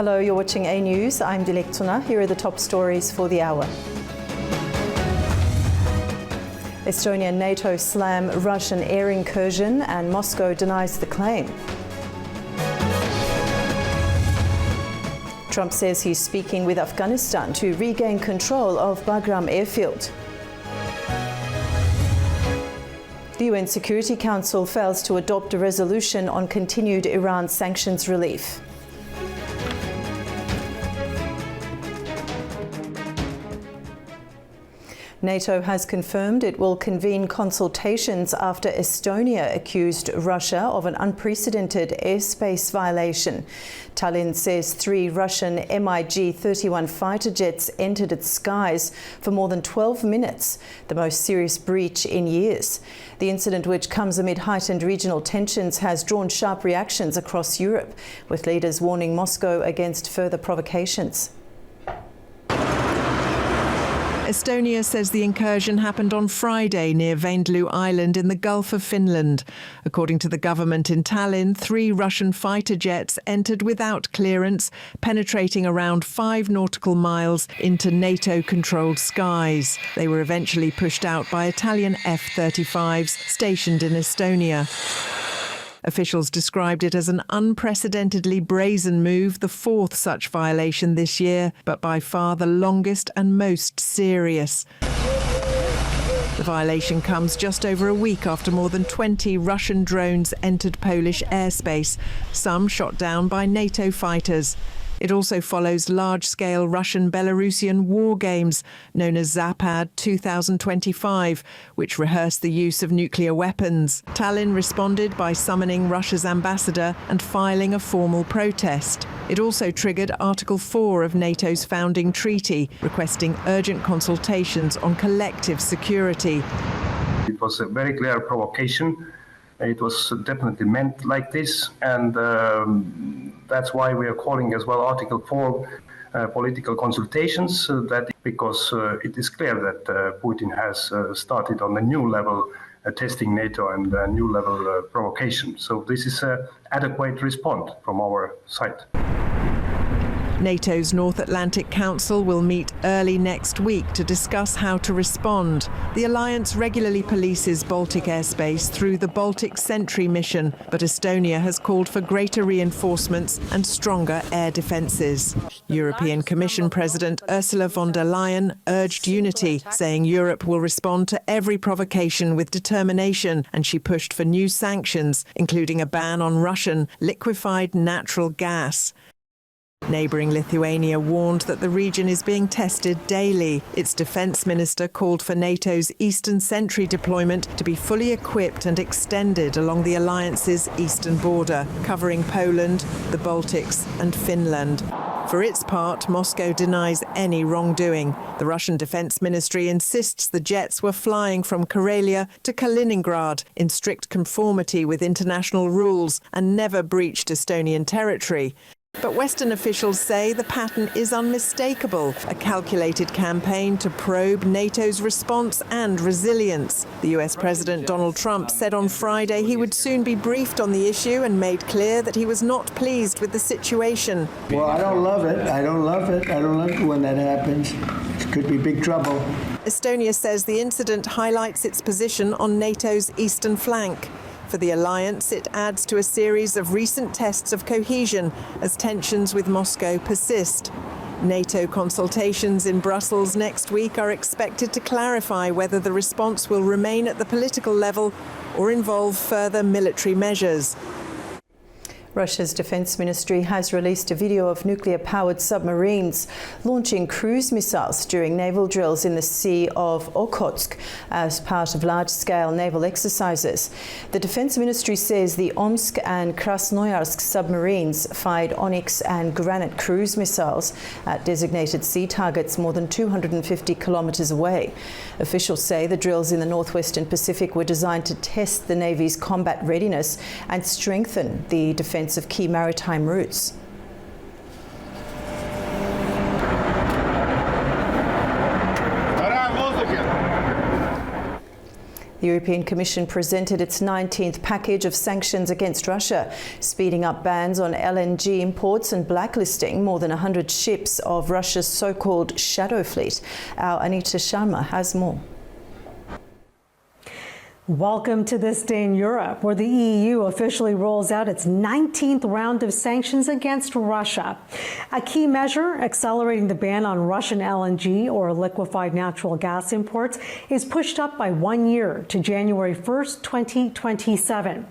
Hello, you're watching A News. I'm Dilek Tuna. Here are the top stories for the hour. Estonia and NATO slam Russian air incursion and Moscow denies the claim. Trump says he's speaking with Afghanistan to regain control of Bagram airfield. The UN Security Council fails to adopt a resolution on continued Iran sanctions relief. NATO has confirmed it will convene consultations after Estonia accused Russia of an unprecedented airspace violation. Tallinn says 3 Russian MiG-31 fighter jets entered its skies for more than 12 minutes, the most serious breach in years. The incident, which comes amid heightened regional tensions, has drawn sharp reactions across Europe, with leaders warning Moscow against further provocations. Estonia says the incursion happened on Friday near Vindloo Island in the Gulf of Finland. According to the government in Tallinn, 3 Russian fighter jets entered without clearance, penetrating around 5 nautical miles into NATO-controlled skies. They were eventually pushed out by Italian F-35s stationed in Estonia. Officials described it as an unprecedentedly brazen move, the 4th such violation this year, but by far the longest and most serious. The violation comes just over a week after more than 20 Russian drones entered Polish airspace, some shot down by NATO fighters. It also follows large-scale Russian-Belarusian war games known as Zapad 2025, which rehearse the use of nuclear weapons. Tallinn responded by summoning Russia's ambassador and filing a formal protest. It also triggered Article 4 of NATO's founding treaty, requesting urgent consultations on collective security. It was a very clear provocation. It was definitely meant like this, and that's why we are calling as well Article 4 political consultations, because it is clear that Putin has started on a new level testing NATO and a new level provocation. So this is an adequate response from our side. NATO's North Atlantic Council will meet early next week to discuss how to respond. The alliance regularly polices Baltic airspace through the Baltic Sentry mission, but Estonia has called for greater reinforcements and stronger air defences. European Commission President Ursula von der Leyen urged unity, saying Europe will respond to every provocation with determination, and she pushed for new sanctions, including a ban on Russian liquefied natural gas. Neighbouring Lithuania warned that the region is being tested daily. Its defence minister called for NATO's Eastern Sentry deployment to be fully equipped and extended along the alliance's eastern border, covering Poland, the Baltics and Finland. For its part, Moscow denies any wrongdoing. The Russian Defence Ministry insists the jets were flying from Karelia to Kaliningrad in strict conformity with international rules and never breached Estonian territory. But Western officials say the pattern is unmistakable, a calculated campaign to probe NATO's response and resilience. The US President Donald Trump said on Friday he would soon be briefed on the issue and made clear that he was not pleased with the situation. Well, I don't love it. I don't love it when that happens. It could be big trouble. Estonia says the incident highlights its position on NATO's eastern flank. For the alliance, it adds to a series of recent tests of cohesion as tensions with Moscow persist. NATO consultations in Brussels next week are expected to clarify whether the response will remain at the political level or involve further military measures. Russia's defense ministry has released a video of nuclear-powered submarines launching cruise missiles during naval drills in the Sea of Okhotsk as part of large-scale naval exercises. The defense ministry says the Omsk and Krasnoyarsk submarines fired Onyx and Granite cruise missiles at designated sea targets more than 250 kilometers away. Officials say the drills in the northwestern Pacific were designed to test the Navy's combat readiness and strengthen the defense of key maritime routes. The European Commission presented its 19th package of sanctions against Russia, speeding up bans on LNG imports and blacklisting more than 100 ships of Russia's so-called shadow fleet. Our Anita Sharma has more. Welcome to This Day in Europe, where the EU officially rolls out its 19th round of sanctions against Russia. A key measure, accelerating the ban on Russian LNG, or liquefied natural gas imports, is pushed up by 1 year to January 1st, 2027.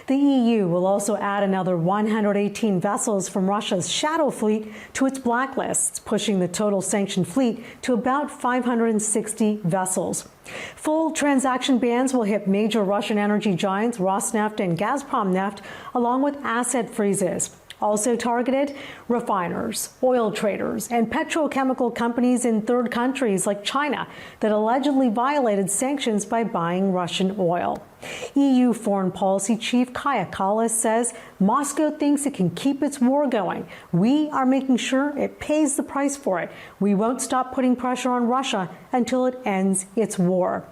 The EU will also add another 118 vessels from Russia's shadow fleet to its blacklists, pushing the total sanctioned fleet to about 560 vessels. Full transaction bans will hit major Russian energy giants Rosneft and Gazprom Neft, along with asset freezes. Also targeted, refiners, oil traders, and petrochemical companies in third countries like China that allegedly violated sanctions by buying Russian oil. EU Foreign Policy Chief Kaja Kallas says Moscow thinks it can keep its war going. We are making sure it pays the price for it. We won't stop putting pressure on Russia until it ends its war.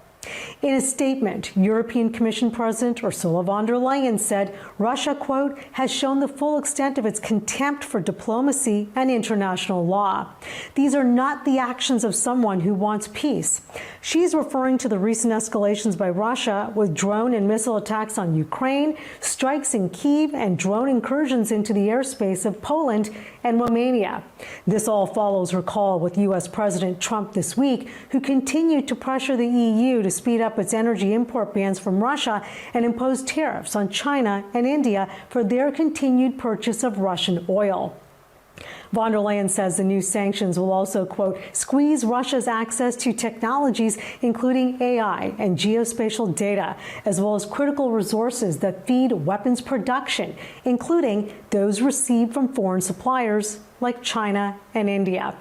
In a statement, European Commission President Ursula von der Leyen said Russia, quote, has shown the full extent of its contempt for diplomacy and international law. These are not the actions of someone who wants peace. She's referring to the recent escalations by Russia with drone and missile attacks on Ukraine, strikes in Kyiv, and drone incursions into the airspace of Poland and Romania. This all follows her call with U.S. President Trump this week, who continued to pressure the EU to speed up its energy import bans from Russia and impose tariffs on China and India for their continued purchase of Russian oil. Von der Leyen says the new sanctions will also, quote, squeeze Russia's access to technologies, including AI and geospatial data, as well as critical resources that feed weapons production, including those received from foreign suppliers like China and India.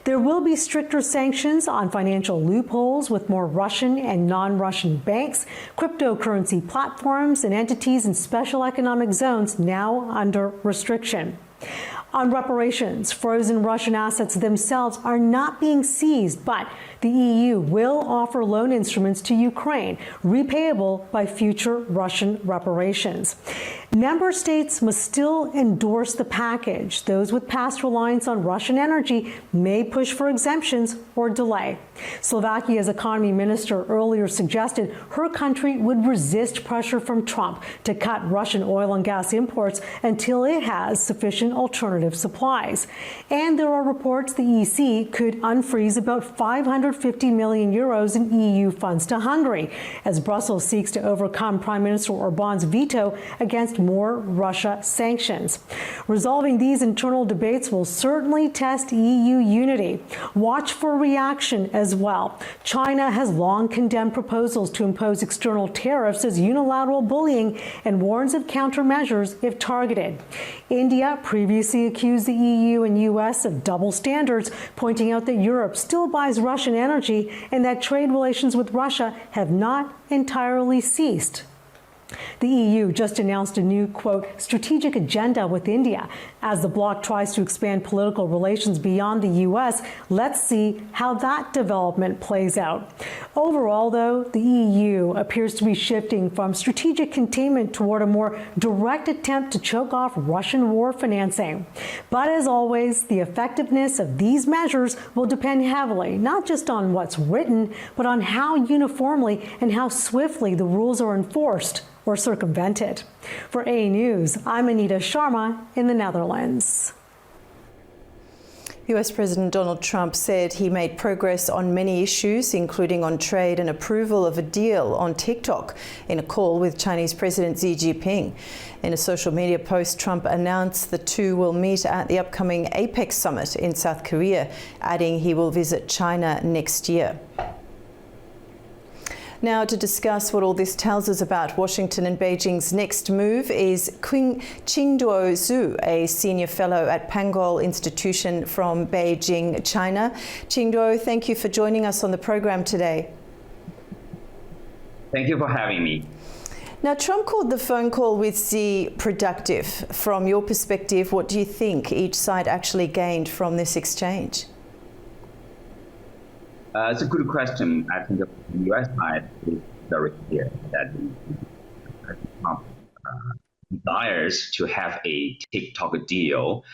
There will be stricter sanctions on financial loopholes with more Russian and non-Russian banks, cryptocurrency platforms, and entities in special economic zones now under restriction. On reparations, frozen Russian assets themselves are not being seized, but the EU will offer loan instruments to Ukraine, repayable by future Russian reparations. Member states must still endorse the package. Those with past reliance on Russian energy may push for exemptions or delay. Slovakia's economy minister earlier suggested her country would resist pressure from Trump to cut Russian oil and gas imports until it has sufficient alternative supplies. And there are reports the EC could unfreeze about 550 million euros in EU funds to Hungary, as Brussels seeks to overcome Prime Minister Orban's veto against more Russia sanctions. Resolving these internal debates will certainly test EU unity. Watch for reaction as well. China has long condemned proposals to impose external tariffs as unilateral bullying and warns of countermeasures if targeted. India previously accused the EU and US of double standards, pointing out that Europe still buys Russian energy and that trade relations with Russia have not entirely ceased. The EU just announced a new, quote, strategic agenda with India. As the bloc tries to expand political relations beyond the U.S., let's see how that development plays out. Overall, though, the EU appears to be shifting from strategic containment toward a more direct attempt to choke off Russian war financing. But as always, the effectiveness of these measures will depend heavily, not just on what's written, but on how uniformly and how swiftly the rules are enforced or circumvented. For A News, I'm Anita Sharma in the Netherlands. US President Donald Trump said he made progress on many issues, including on trade and approval of a deal on TikTok, in a call with Chinese President Xi Jinping. In a social media post, Trump announced the two will meet at the upcoming APEC summit in South Korea, adding he will visit China next year. Now, to discuss what all this tells us about Washington and Beijing's next move is Qingduo Zhu, a senior fellow at Pangol Institution from Beijing, China. Qingduo, thank you for joining us on the program today. Thank you for having me. Now, Trump called the phone call with Xi productive. From your perspective, what do you think each side actually gained from this exchange? It's a good question. I think the U.S. side is very clear that Trump desires to have a TikTok deal,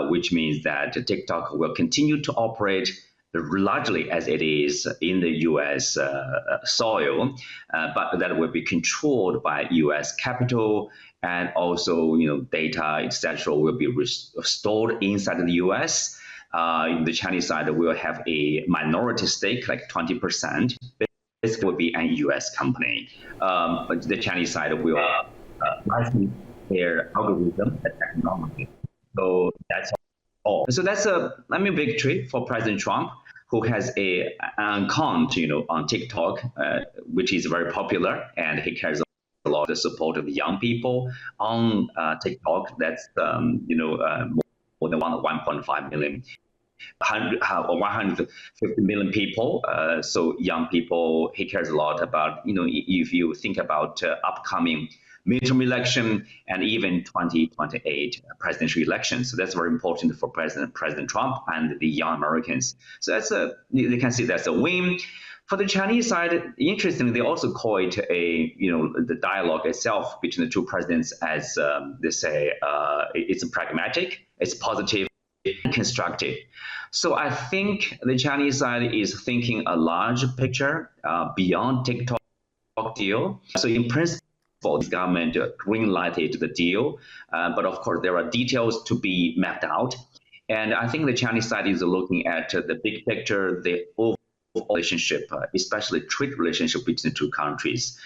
which means that TikTok will continue to operate largely as it is in the U.S. Soil, but that will be controlled by U.S. capital, and also data, etc., will be stored inside the U.S. The Chinese side will have a minority stake, like 20%. This will be a U.S. company, but the Chinese side will license their algorithm and technology. So that's all. So that's a victory for President Trump, who has an account, on TikTok, which is very popular, and he cares a lot of the support of the young people on TikTok. That's more than 1.5 million. 150 million people. So young people, he cares a lot about, if you think about upcoming midterm election and even 2028 presidential election. So that's very important for President Trump and the young Americans. So you can see that's a win. For the Chinese side, interestingly, they also call it the dialogue itself between the two presidents as they say, it's pragmatic, it's positive, and constructive. So I think the Chinese side is thinking a large picture beyond TikTok deal. So in principle, the government green-lighted the deal, but of course there are details to be mapped out. And I think the Chinese side is looking at the big picture, the overall relationship, especially trade relationship between the two countries.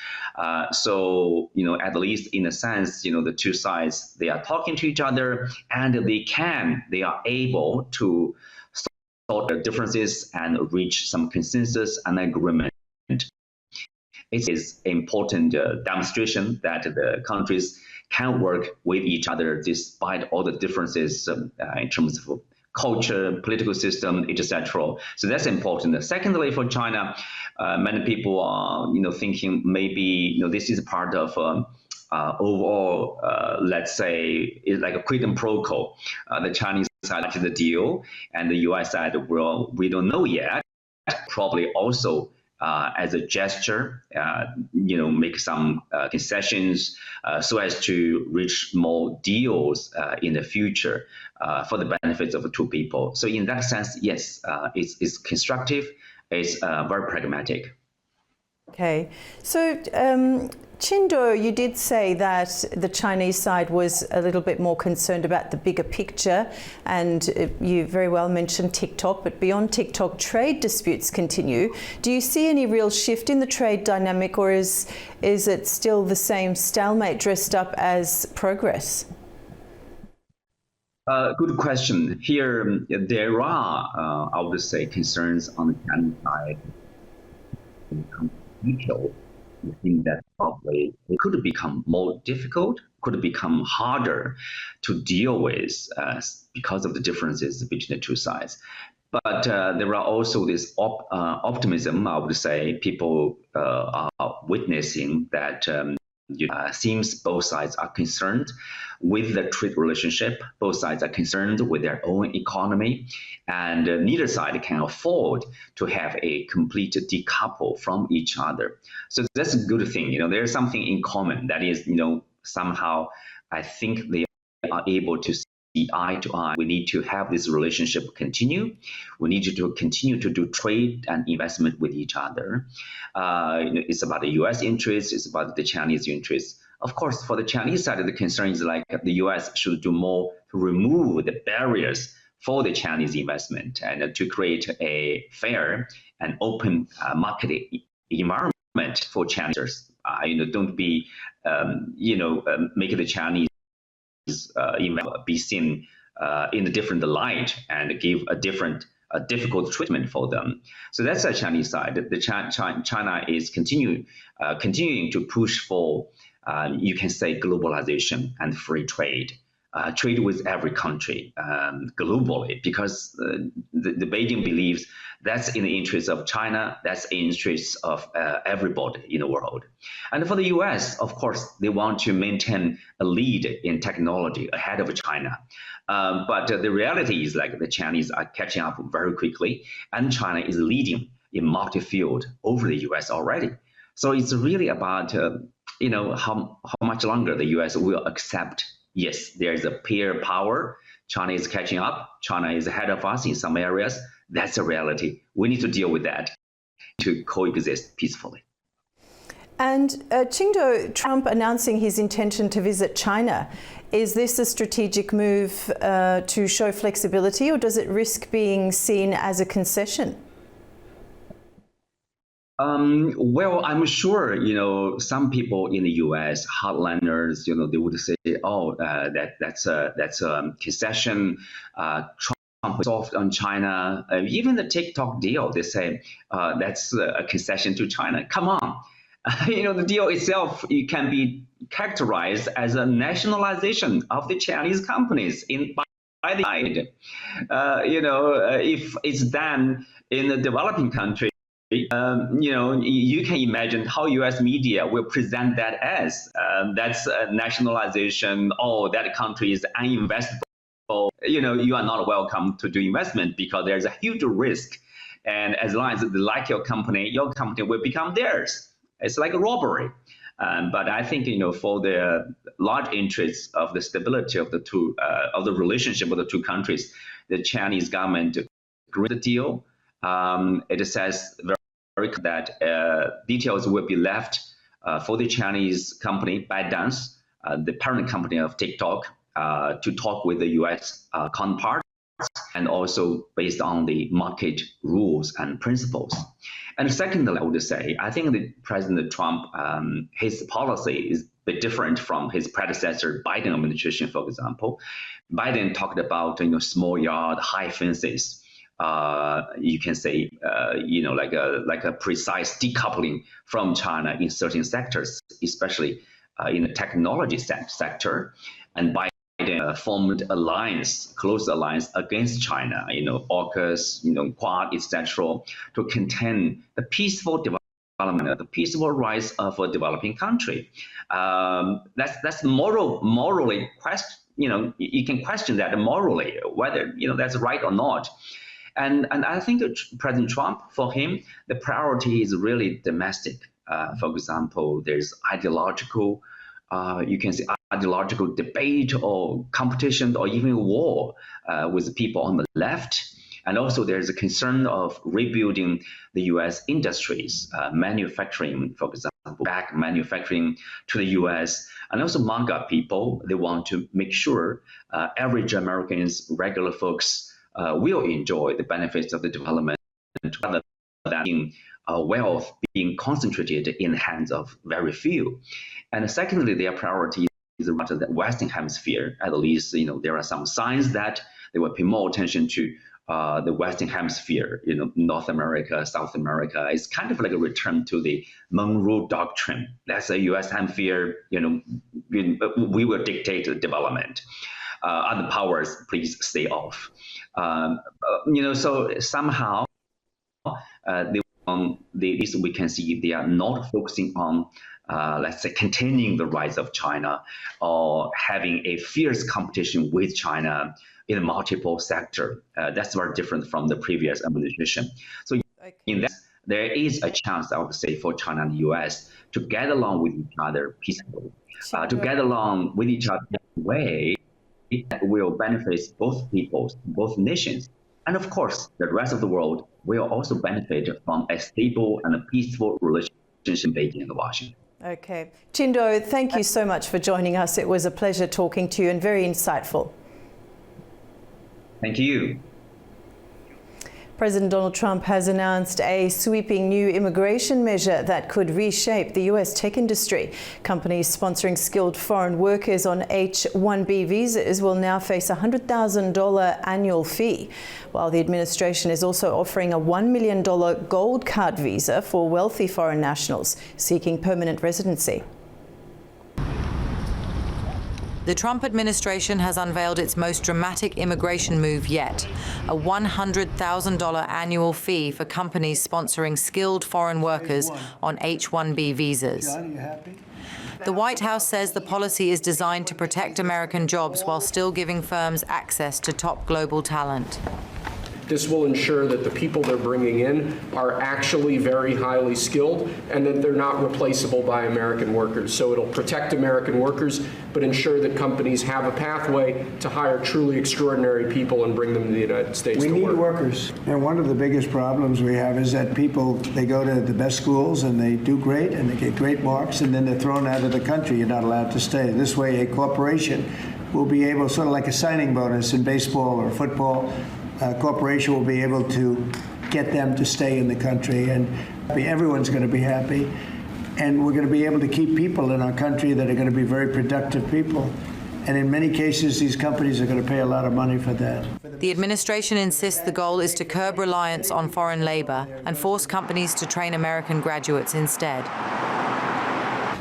So at least in a sense, the two sides, they are talking to each other, and they are able to sort their differences and reach some consensus and agreement. It is an important demonstration that the countries can work with each other despite all the differences in terms of culture, political system, etc. So that's important. Secondly, for China, many people are thinking maybe this is part of overall, let's say, it's like a quid and pro quo. The Chinese side to the deal, and the U.S. side, we don't know yet. Probably also as a gesture, make some concessions so as to reach more deals in the future for the benefits of the two people. So in that sense, yes, it's constructive, it's very pragmatic. Okay, so Chindo, you did say that the Chinese side was a little bit more concerned about the bigger picture, and you very well mentioned TikTok, but beyond TikTok, trade disputes continue. Do you see any real shift in the trade dynamic, or is it still the same stalemate dressed up as progress? Good question. Here, there are, I would say, concerns on the Chinese side. I think that probably it could become more difficult, could become harder to deal with because of the differences between the two sides. But there are also this optimism, I would say. People are witnessing that seems both sides are concerned with the trade relationship. Both sides are concerned with their own economy, and neither side can afford to have a complete decouple from each other. So that's a good thing. There's something in common. That is, somehow I think they are able to see eye to eye. We need to have this relationship continue. We need to continue to do trade and investment with each other. It's about the U.S. interests. It's about the Chinese interests. Of course, for the Chinese side, the concern is like the U.S. should do more to remove the barriers for the Chinese investment and to create a fair and open market environment for Chinese. Don't be, make the Chinese be seen in a different light and give a difficult treatment for them. So that's the Chinese side. China is continuing to push for, you can say, globalization and free trade. Trade with every country globally, because the Beijing believes that's in the interest of China, that's in the interest of everybody in the world. And for the US, of course, they want to maintain a lead in technology ahead of China. But the reality is like the Chinese are catching up very quickly, and China is leading in multi-field over the US already. So it's really about how much longer the U.S. will accept. Yes, there is a peer power. China is catching up. China is ahead of us in some areas. That's a reality. We need to deal with that to coexist peacefully. And Qingdo, Trump announcing his intention to visit China, is this a strategic move to show flexibility, or does it risk being seen as a concession? Well, I'm sure, some people in the U.S., hardliners, they would say, oh, that's a concession. Trump is soft on China. Even the TikTok deal, they say that's a concession to China. Come on. The deal itself, it can be characterized as a nationalization of the Chinese companies by the side. If it's done in a developing country, you can imagine how U.S. media will present that as that's a nationalization. Oh, that country is uninvestable. You are not welcome to do investment because there's a huge risk. And as long as they like your company will become theirs. It's like a robbery. But I think, for the large interests of the stability of the two, of the relationship of the two countries, the Chinese government agreed the deal. It says very clear that details will be left for the Chinese company, ByteDance, the parent company of TikTok, to talk with the U.S. counterparts, and also based on the market rules and principles. And secondly, I would say, I think that President Trump, his policy is a bit different from his predecessor, Biden administration, for example. Biden talked about, small yard, high fences. You can say, like a precise decoupling from China in certain sectors, especially in the technology sector. And Biden formed close alliance against China, AUKUS, Quad, etc., to contain the peaceful development, the peaceful rise of a developing country. That's morally you can question that morally, whether that's right or not. And I think that President Trump, for him, the priority is really domestic. For example, there's ideological debate or competition or even war with the people on the left. And also there's a concern of rebuilding the U.S. industries, manufacturing, for example, back manufacturing to the U.S. And also MAGA people, they want to make sure average Americans, regular folks, will enjoy the benefits of the development rather than wealth being concentrated in the hands of very few. And secondly, their priority is rather the Western Hemisphere. At least, there are some signs that they will pay more attention to the Western Hemisphere, North America, South America. It's kind of like a return to the Monroe Doctrine. That's a U.S. Hemisphere, we will dictate the development. Other powers, please stay off. So somehow, we can see they are not focusing on, let's say, containing the rise of China or having a fierce competition with China in multiple sectors. That's very different from the previous administration. So in that, there is a chance, I would say, for China and the U.S. to get along with each other peacefully, to get along with each other in a way that will benefit both peoples, both nations. And of course, the rest of the world will also benefit from a stable and a peaceful relationship in Beijing and Washington. Okay. Qingdo, thank you so much for joining us. It was a pleasure talking to you and very insightful. Thank you. President Donald Trump has announced a sweeping new immigration measure that could reshape the US tech industry. Companies sponsoring skilled foreign workers on H-1B visas will now face a $100,000 annual fee, while the administration is also offering a $1 million gold card visa for wealthy foreign nationals seeking permanent residency. The Trump administration has unveiled its most dramatic immigration move yet, a $100,000 annual fee for companies sponsoring skilled foreign workers on H-1B visas. The White House says the policy is designed to protect American jobs while still giving firms access to top global talent. This will ensure that the people they're bringing in are actually very highly skilled and that they're not replaceable by American workers. So it'll protect American workers, but ensure that companies have a pathway to hire truly extraordinary people and bring them to the United States to work. We need workers. And one of the biggest problems we have is that people, they go to the best schools and they do great and they get great marks, and then they're thrown out of the country. You're not allowed to stay. This way, a corporation will be able, sort of like a signing bonus in baseball or football, a corporation will be able to get them to stay in the country, and everyone's going to be happy. And we're going to be able to keep people in our country that are going to be very productive people. And in many cases, these companies are going to pay a lot of money for that. The administration insists the goal is to curb reliance on foreign labor and force companies to train American graduates instead.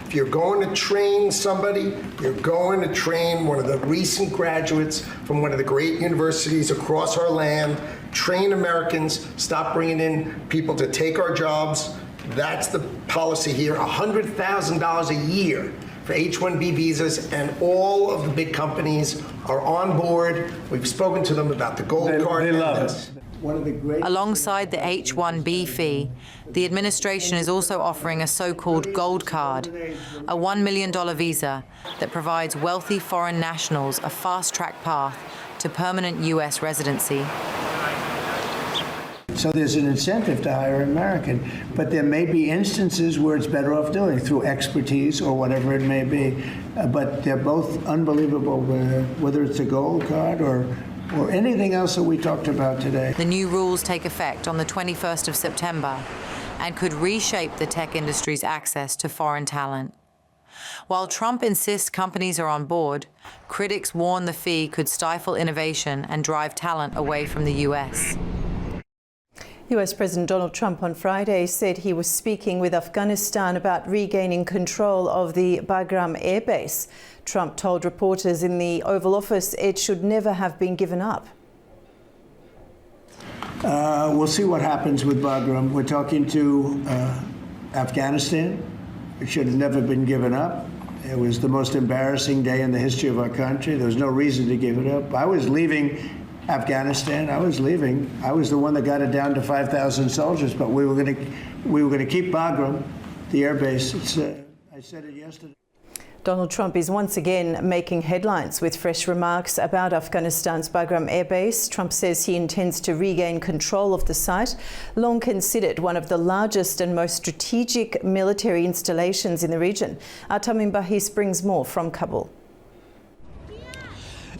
If you're going to train somebody, you're going to train one of the recent graduates from one of the great universities across our land. Train Americans, stop bringing in people to take our jobs. That's the policy here, $100,000 a year for H-1B visas, and all of the big companies are on board. We've spoken to them about the gold card. They love it. One of the great Alongside the H-1B fee, the administration is also offering a so-called gold card, a $1 million visa that provides wealthy foreign nationals a fast-track path to permanent U.S. residency. So there's an incentive to hire an American, but there may be instances where it's better off doing it through expertise or whatever it may be. But they're both unbelievable, whether it's a gold card or anything else that we talked about today. The new rules take effect on the 21st of September and could reshape the tech industry's access to foreign talent. While Trump insists companies are on board, critics warn the fee could stifle innovation and drive talent away from the U.S. US President Donald Trump on Friday said he was speaking with Afghanistan about regaining control of the Bagram air base. Trump told reporters in the Oval Office it should never have been given up. We'll see what happens with Bagram. We're talking to Afghanistan. It should have never been given up. It was the most embarrassing day in the history of our country. There was no reason to give it up. I was leaving Afghanistan. I was leaving. I was the one that got it down to 5,000 soldiers, but we were going to keep Bagram, the air base. I said it yesterday. Donald Trump is once again making headlines with fresh remarks about Afghanistan's Bagram air base. Trump says he intends to regain control of the site, long considered one of the largest and most strategic military installations in the region. Tamim Bahis brings more from Kabul.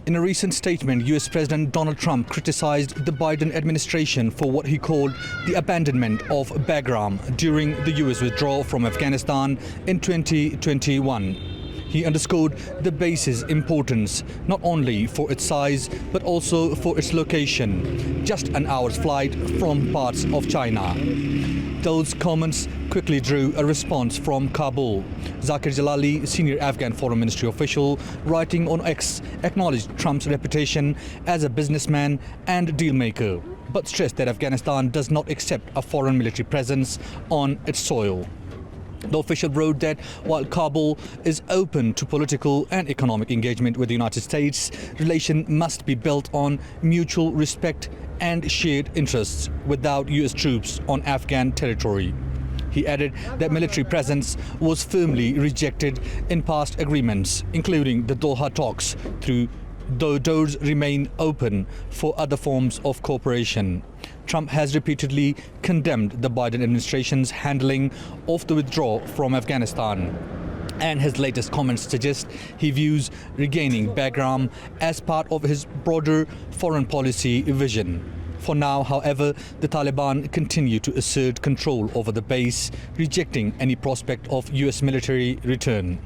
In a recent statement, US President Donald Trump criticized the Biden administration for what he called the abandonment of Bagram during the US withdrawal from Afghanistan in 2021. He underscored the base's importance not only for its size but also for its location, just an hour's flight from parts of China. Those comments quickly drew a response from Kabul. Zakir Jalali, senior Afghan foreign ministry official, writing on X, acknowledged Trump's reputation as a businessman and dealmaker, but stressed that Afghanistan does not accept a foreign military presence on its soil. The official wrote that while Kabul is open to political and economic engagement with the United States, relations must be built on mutual respect and shared interests without US troops on Afghan territory. He added that military presence was firmly rejected in past agreements, including the Doha talks, though doors remain open for other forms of cooperation. Trump has repeatedly condemned the Biden administration's handling of the withdrawal from Afghanistan. And his latest comments suggest he views regaining Bagram as part of his broader foreign policy vision. For now, however, the Taliban continue to assert control over the base, rejecting any prospect of US military return.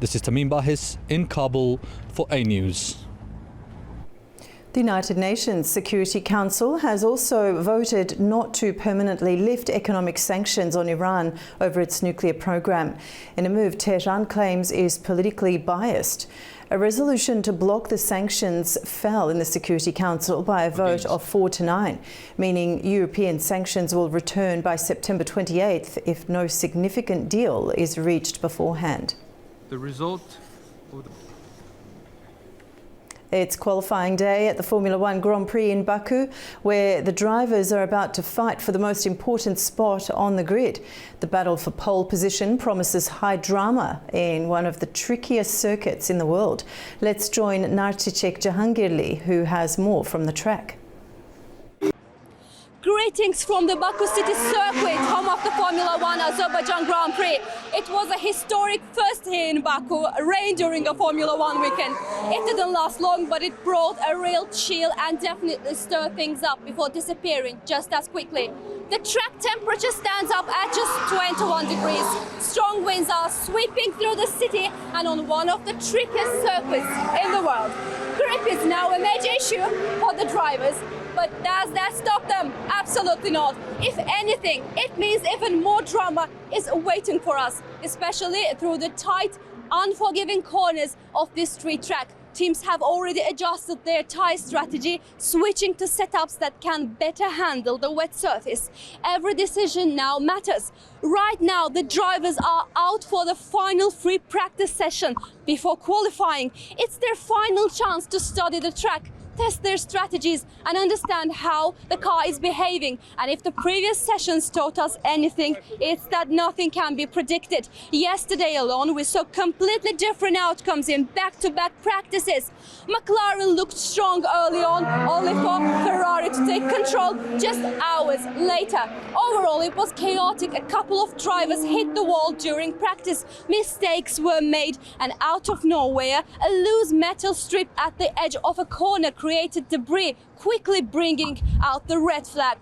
This is Tamim Bahis in Kabul for A News. The United Nations Security Council has also voted not to permanently lift economic sanctions on Iran over its nuclear program, in a move Tehran claims is politically biased. A resolution to block the sanctions fell in the Security Council by a vote of 4-9, meaning European sanctions will return by September 28th if no significant deal is reached beforehand. The result of the It's qualifying day at the Formula One Grand Prix in Baku, where the drivers are about to fight for the most important spot on the grid. The battle for pole position promises high drama in one of the trickiest circuits in the world. Let's join Narticek Jahangirli, who has more from the track. Greetings from the Baku City Circuit, home of the Formula One Azerbaijan Grand Prix. It was a historic first here in Baku, rain during a Formula One weekend. It didn't last long, but it brought a real chill and definitely stirred things up before disappearing just as quickly. The track temperature stands up at just 21 degrees. Strong winds are sweeping through the city and on one of the trickiest circuits in the world. Grip is now a major issue for the drivers. But does that stop them? Absolutely not. If anything, it means even more drama is waiting for us, especially through the tight, unforgiving corners of this street track. Teams have already adjusted their tyre strategy, switching to setups that can better handle the wet surface. Every decision now matters. Right now, the drivers are out for the final free practice session before qualifying. It's their final chance to study the track, test their strategies and understand how the car is behaving. And if the previous sessions taught us anything, it's that nothing can be predicted. Yesterday alone, we saw completely different outcomes in back-to-back practices. McLaren looked strong early on, only for Ferrari to take control just hours later. Overall, it was chaotic. A couple of drivers hit the wall during practice. Mistakes were made, and out of nowhere, a loose metal strip at the edge of a corner created debris, quickly bringing out the red flag.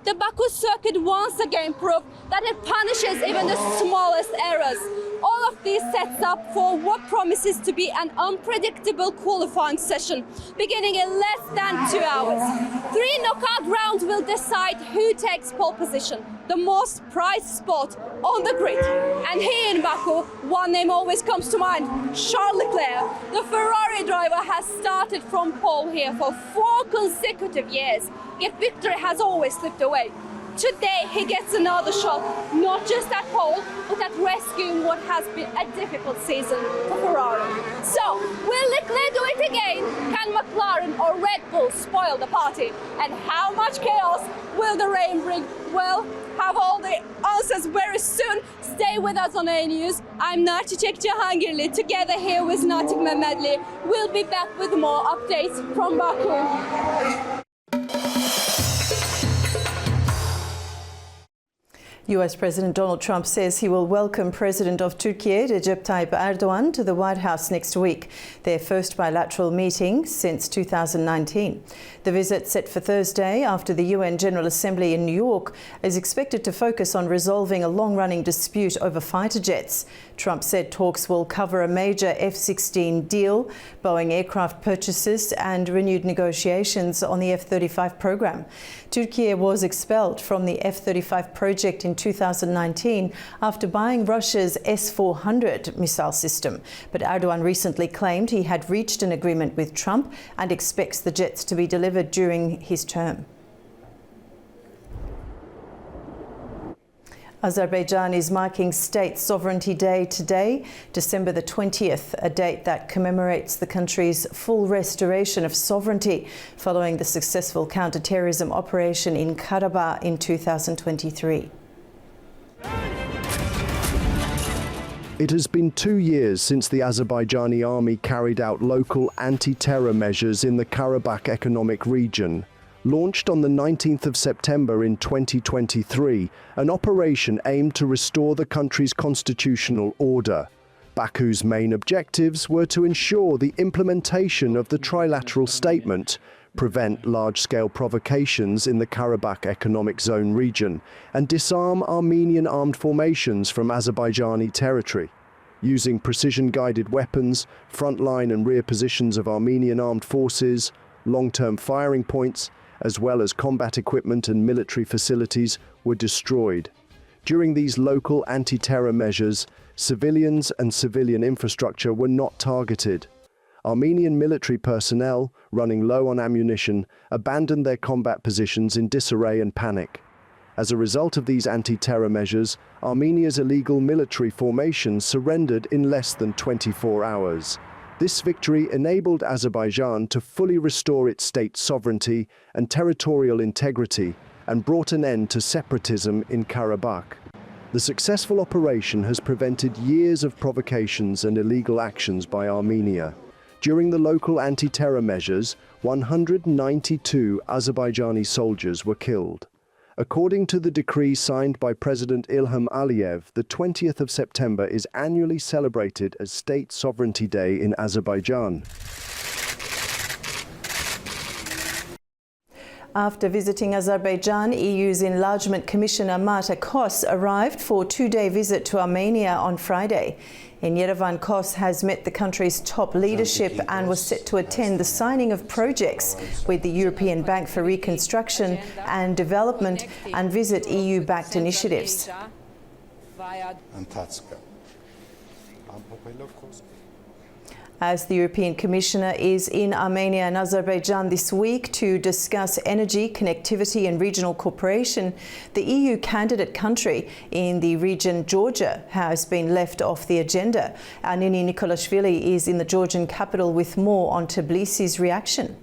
The Baku circuit once again proved that it punishes even the smallest errors. All of these sets up for what promises to be an unpredictable qualifying session, beginning in less than 2 hours. 3 knockout rounds will decide who takes pole position, the most prized spot on the grid. And here in Baku, one name always comes to mind: Charles Leclerc. The Ferrari driver has started from pole here for 4 consecutive years, yet victory has always slipped away. Today he gets another shot, not just at pole, but at rescuing what has been a difficult season for Ferrari. So, will Leclerc do it again? Can McLaren or Red Bull spoil the party? And how much chaos will the rain bring? Well, have all the answers very soon. Stay with us on A News. I'm Narticek Jahangirli, together here with Natik Mehmedli. We'll be back with more updates from Baku. US President Donald Trump says he will welcome President of Turkey, Recep Tayyip Erdogan, to the White House next week, their first bilateral meeting since 2019. The visit, set for Thursday after the UN General Assembly in New York, is expected to focus on resolving a long-running dispute over fighter jets. Trump said talks will cover a major F-16 deal, Boeing aircraft purchases and renewed negotiations on the F-35 program. Turkey was expelled from the F-35 project in 2019 after buying Russia's S-400 missile system. But Erdogan recently claimed he had reached an agreement with Trump and expects the jets to be delivered during his term. Azerbaijan is marking State Sovereignty Day today, December the 20th, a date that commemorates the country's full restoration of sovereignty following the successful counter-terrorism operation in Karabakh in 2023. It has been 2 years since the Azerbaijani army carried out local anti-terror measures in the Karabakh Economic Region. Launched on the 19th of September in 2023, an operation aimed to restore the country's constitutional order. Baku's main objectives were to ensure the implementation of the trilateral statement, prevent large-scale provocations in the Karabakh Economic Zone region, and disarm Armenian armed formations from Azerbaijani territory. Using precision-guided weapons, frontline and rear positions of Armenian armed forces, long-term firing points, as well as combat equipment and military facilities, were destroyed. During these local anti-terror measures, civilians and civilian infrastructure were not targeted. Armenian military personnel, running low on ammunition, abandoned their combat positions in disarray and panic. As a result of these anti-terror measures, Armenia's illegal military formations surrendered in less than 24 hours. This victory enabled Azerbaijan to fully restore its state sovereignty and territorial integrity and brought an end to separatism in Karabakh. The successful operation has prevented years of provocations and illegal actions by Armenia. During the local anti-terror measures, 192 Azerbaijani soldiers were killed. According to the decree signed by President Ilham Aliyev, the 20th of September is annually celebrated as State Sovereignty Day in Azerbaijan. After visiting Azerbaijan, EU's Enlargement Commissioner Marta Kos arrived for a two-day visit to Armenia on Friday. In Yerevan, Kos has met the country's top leadership and was set to attend the signing of projects with the European Bank for Reconstruction and Development and visit EU-backed initiatives. As the European Commissioner is in Armenia and Azerbaijan this week to discuss energy, connectivity and regional cooperation, the EU candidate country in the region, Georgia, has been left off the agenda. Our Nini Nikolashvili is in the Georgian capital with more on Tbilisi's reaction.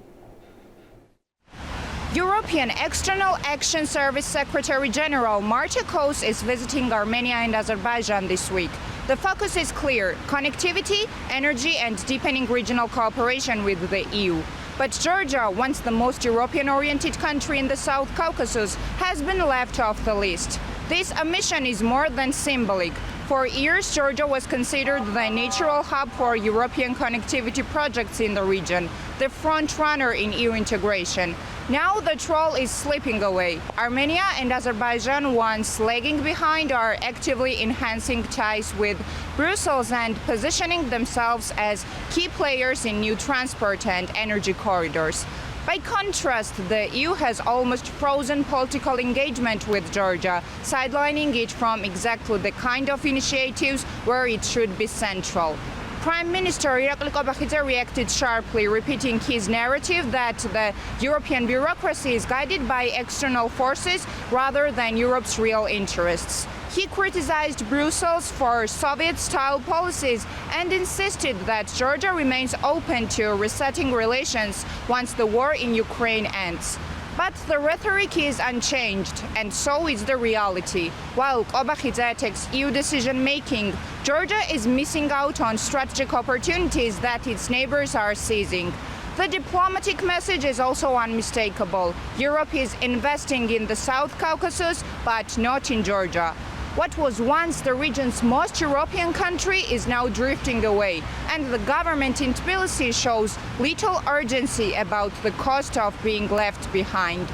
European External Action Service Secretary General Marta Kos is visiting Armenia and Azerbaijan this week. The focus is clear: connectivity, energy and deepening regional cooperation with the EU. But Georgia, once the most European-oriented country in the South Caucasus, has been left off the list. This omission is more than symbolic. For years, Georgia was considered the natural hub for European connectivity projects in the region, the front runner in EU integration. Now the troll is slipping away. Armenia and Azerbaijan, once lagging behind, are actively enhancing ties with Brussels and positioning themselves as key players in new transport and energy corridors. By contrast, the EU has almost frozen political engagement with Georgia, sidelining it from exactly the kind of initiatives where it should be central. Prime Minister Irakli Kobakhidze reacted sharply, repeating his narrative that the European bureaucracy is guided by external forces rather than Europe's real interests. He criticized Brussels for Soviet-style policies and insisted that Georgia remains open to resetting relations once the war in Ukraine ends. But the rhetoric is unchanged, and so is the reality. While Kobakhidze takes EU decision-making, Georgia is missing out on strategic opportunities that its neighbors are seizing. The diplomatic message is also unmistakable. Europe is investing in the South Caucasus, but not in Georgia. What was once the region's most European country is now drifting away, and the government in Tbilisi shows little urgency about the cost of being left behind.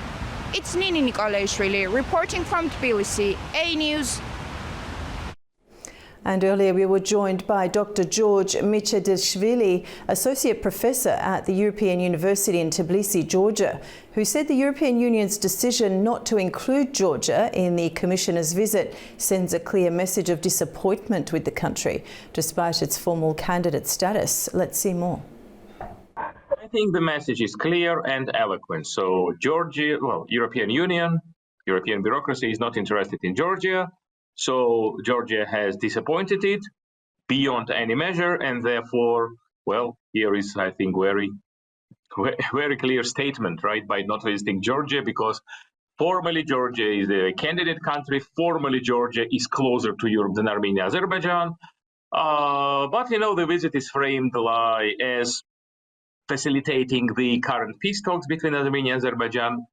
It's Nini Nikolashvili reporting from Tbilisi, A News. And earlier we were joined by Dr. George Michedishvili, Associate Professor at the European University in Tbilisi, Georgia, who said the European Union's decision not to include Georgia in the Commissioner's visit sends a clear message of disappointment with the country, despite its formal candidate status. Let's see more. I think the message is clear and eloquent. So Georgia, European Union, European bureaucracy is not interested in Georgia. So Georgia has disappointed it beyond any measure, and therefore, here is, I think, very clear statement, right, by not visiting Georgia, because formally Georgia is a candidate country, formally Georgia is closer to Europe than Armenia, Azerbaijan, but the visit is framed as facilitating the current peace talks between Armenia and Azerbaijan.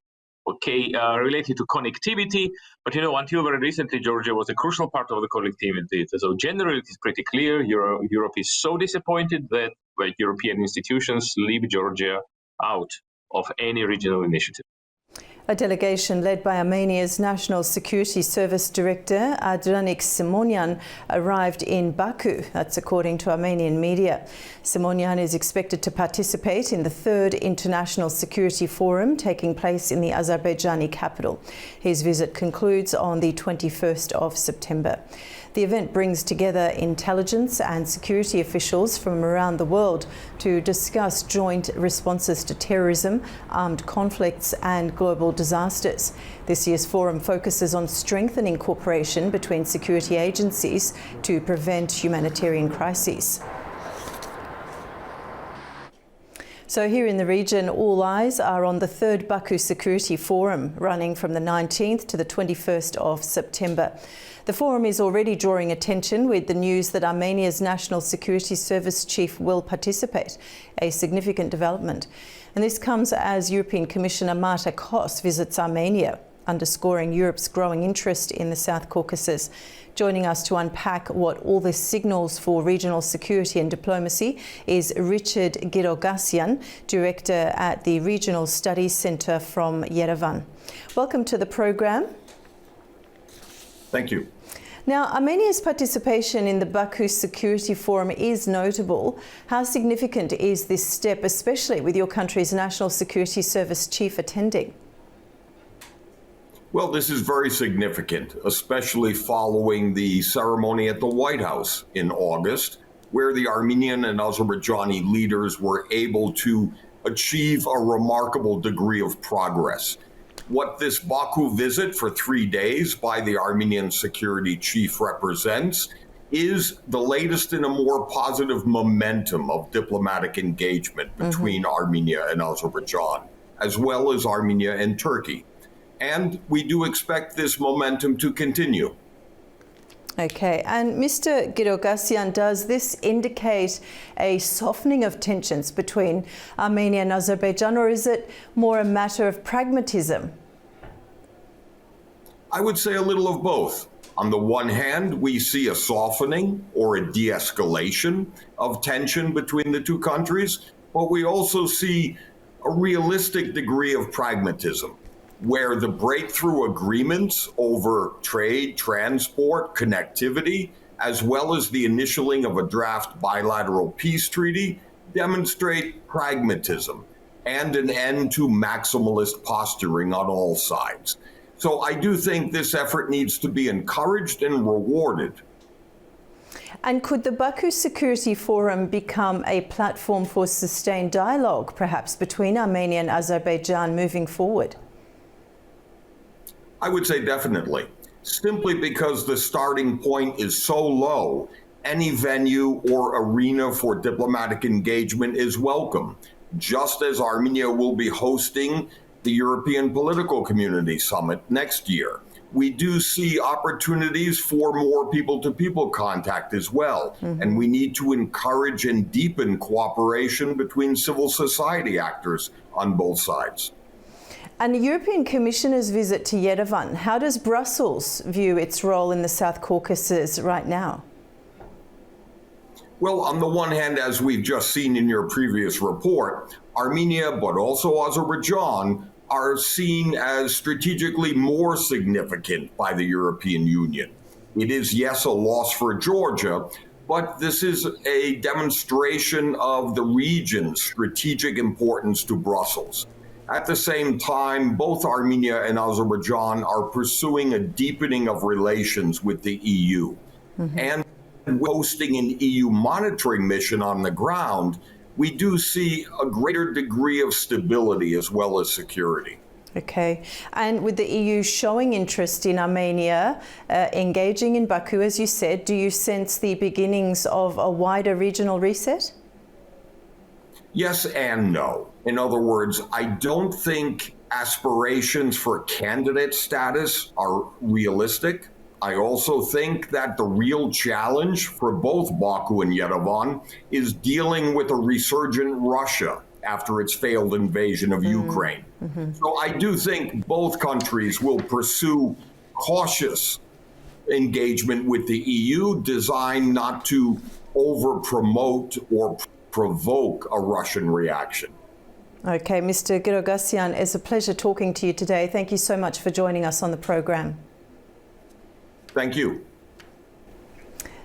Related to connectivity, but until very recently, Georgia was a crucial part of the connectivity. So generally, it is pretty clear Europe is so disappointed that European institutions leave Georgia out of any regional initiative. A delegation led by Armenia's National Security Service Director Adranik Simonyan arrived in Baku. That's according to Armenian media. Simonyan is expected to participate in the 3rd International Security Forum taking place in the Azerbaijani capital. His visit concludes on the 21st of September. The event brings together intelligence and security officials from around the world to discuss joint responses to terrorism, armed conflicts and global disasters. This year's forum focuses on strengthening cooperation between security agencies to prevent humanitarian crises. So here in the region, all eyes are on the third Baku Security Forum, running from the 19th to the 21st of September. The forum is already drawing attention with the news that Armenia's National Security Service chief will participate, a significant development. And this comes as European Commissioner Marta Kos visits Armenia, underscoring Europe's growing interest in the South Caucasus. Joining us to unpack what all this signals for regional security and diplomacy is Richard Girogassian, Director at the Regional Studies Centre from Yerevan. Welcome to the programme. Thank you. Now, Armenia's participation in the Baku Security Forum is notable. How significant is this step, especially with your country's National Security Service chief attending? Well, this is very significant, especially following the ceremony at the White House in August, where the Armenian and Azerbaijani leaders were able to achieve a remarkable degree of progress. What this Baku visit for 3 days by the Armenian security chief represents is the latest in a more positive momentum of diplomatic engagement between Armenia and Azerbaijan, as well as Armenia and Turkey. And we do expect this momentum to continue. Okay, and Mr. Girogassian, does this indicate a softening of tensions between Armenia and Azerbaijan, or is it more a matter of pragmatism? I would say a little of both. On the one hand, we see a softening or a de-escalation of tension between the two countries, but we also see a realistic degree of pragmatism, where the breakthrough agreements over trade, transport, connectivity, as well as the initialing of a draft bilateral peace treaty, demonstrate pragmatism and an end to maximalist posturing on all sides. So I do think this effort needs to be encouraged and rewarded. And could the Baku Security Forum become a platform for sustained dialogue, perhaps between Armenia and Azerbaijan moving forward? I would say definitely. Simply because the starting point is so low, any venue or arena for diplomatic engagement is welcome, just as Armenia will be hosting the European Political Community Summit next year. We do see opportunities for more people-to-people contact as well, and we need to encourage and deepen cooperation between civil society actors on both sides. And the European Commissioner's visit to Yerevan, how does Brussels view its role in the South Caucasus right now? Well, on the one hand, as we've just seen in your previous report, Armenia, but also Azerbaijan, are seen as strategically more significant by the European Union. It is, yes, a loss for Georgia, but this is a demonstration of the region's strategic importance to Brussels. At the same time, both Armenia and Azerbaijan are pursuing a deepening of relations with the EU. And hosting an EU monitoring mission on the ground, we do see a greater degree of stability as well as security. Okay, and with the EU showing interest in Armenia, engaging in Baku, as you said, do you sense the beginnings of a wider regional reset? Yes and no. In other words, I don't think aspirations for candidate status are realistic. I also think that the real challenge for both Baku and Yerevan is dealing with a resurgent Russia after its failed invasion of Ukraine. So I do think both countries will pursue cautious engagement with the EU, designed not to over-promote or provoke a Russian reaction. Okay, Mr. Girogassian, it's a pleasure talking to you today. Thank you so much for joining us on the program. Thank you.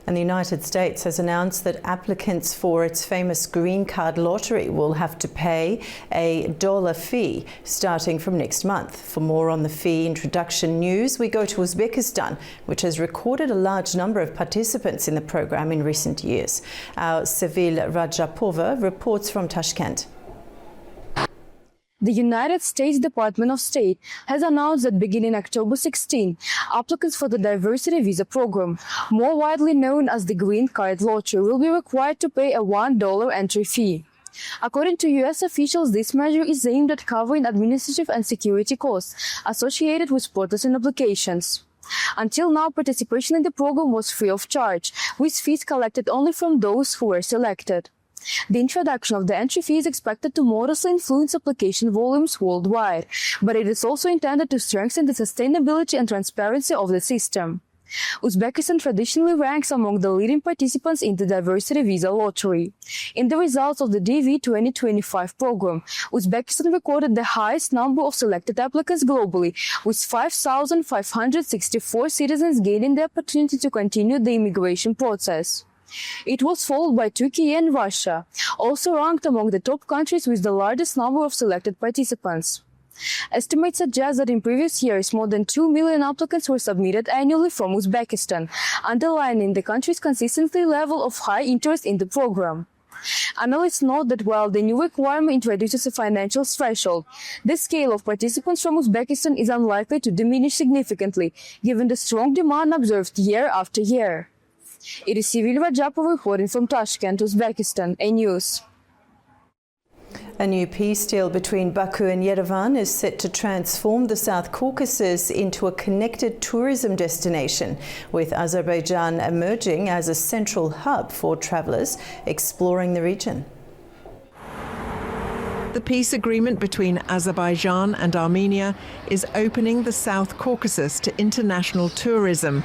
And the United States has announced that applicants for its famous green card lottery will have to pay a $1 fee starting from next month. For more on the fee introduction news, we go to Uzbekistan, which has recorded a large number of participants in the program in recent years. Our Sevil Rajapova reports from Tashkent. The United States Department of State has announced that beginning October 16, applicants for the Diversity Visa Program, more widely known as the Green Card Lottery, will be required to pay a $1 entry fee. According to US officials, this measure is aimed at covering administrative and security costs associated with processing applications. Until now, participation in the program was free of charge, with fees collected only from those who were selected. The introduction of the entry fee is expected to modestly influence application volumes worldwide, but it is also intended to strengthen the sustainability and transparency of the system. Uzbekistan traditionally ranks among the leading participants in the diversity visa lottery. In the results of the DV 2025 program, Uzbekistan recorded the highest number of selected applicants globally, with 5,564 citizens gaining the opportunity to continue the immigration process. It was followed by Turkey and Russia, also ranked among the top countries with the largest number of selected participants. Estimates suggest that in previous years, more than 2 million applicants were submitted annually from Uzbekistan, underlining the country's consistent level of high interest in the program. Analysts note that while the new requirement introduces a financial threshold, the scale of participants from Uzbekistan is unlikely to diminish significantly, given the strong demand observed year after year. It is Sivil Rajapov reporting from Tashkent, Uzbekistan, A-News. A new peace deal between Baku and Yerevan is set to transform the South Caucasus into a connected tourism destination, with Azerbaijan emerging as a central hub for travellers exploring the region. The peace agreement between Azerbaijan and Armenia is opening the South Caucasus to international tourism.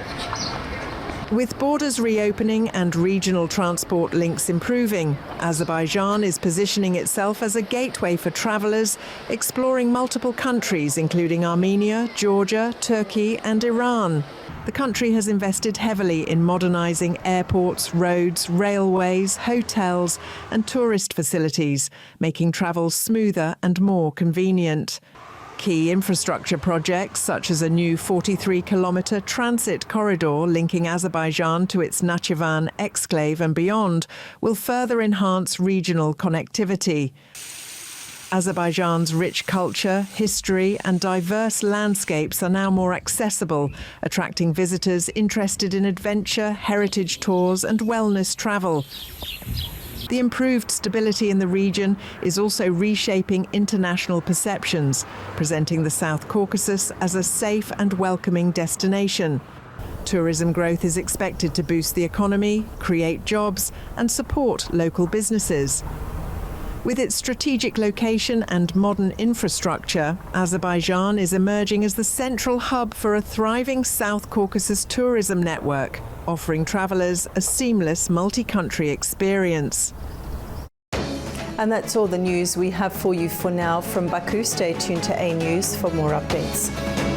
With borders reopening and regional transport links improving, Azerbaijan is positioning itself as a gateway for travellers exploring multiple countries, including Armenia, Georgia, Turkey and Iran. The country has invested heavily in modernising airports, roads, railways, hotels and tourist facilities, making travel smoother and more convenient. Key infrastructure projects, such as a new 43-kilometre transit corridor linking Azerbaijan to its Nakhchivan exclave and beyond, will further enhance regional connectivity. Azerbaijan's rich culture, history and diverse landscapes are now more accessible, attracting visitors interested in adventure, heritage tours and wellness travel. The improved stability in the region is also reshaping international perceptions, presenting the South Caucasus as a safe and welcoming destination. Tourism growth is expected to boost the economy, create jobs, and support local businesses. With its strategic location and modern infrastructure, Azerbaijan is emerging as the central hub for a thriving South Caucasus tourism network, offering travellers a seamless multi-country experience. And that's all the news we have for you for now from Baku. Stay tuned to A News for more updates.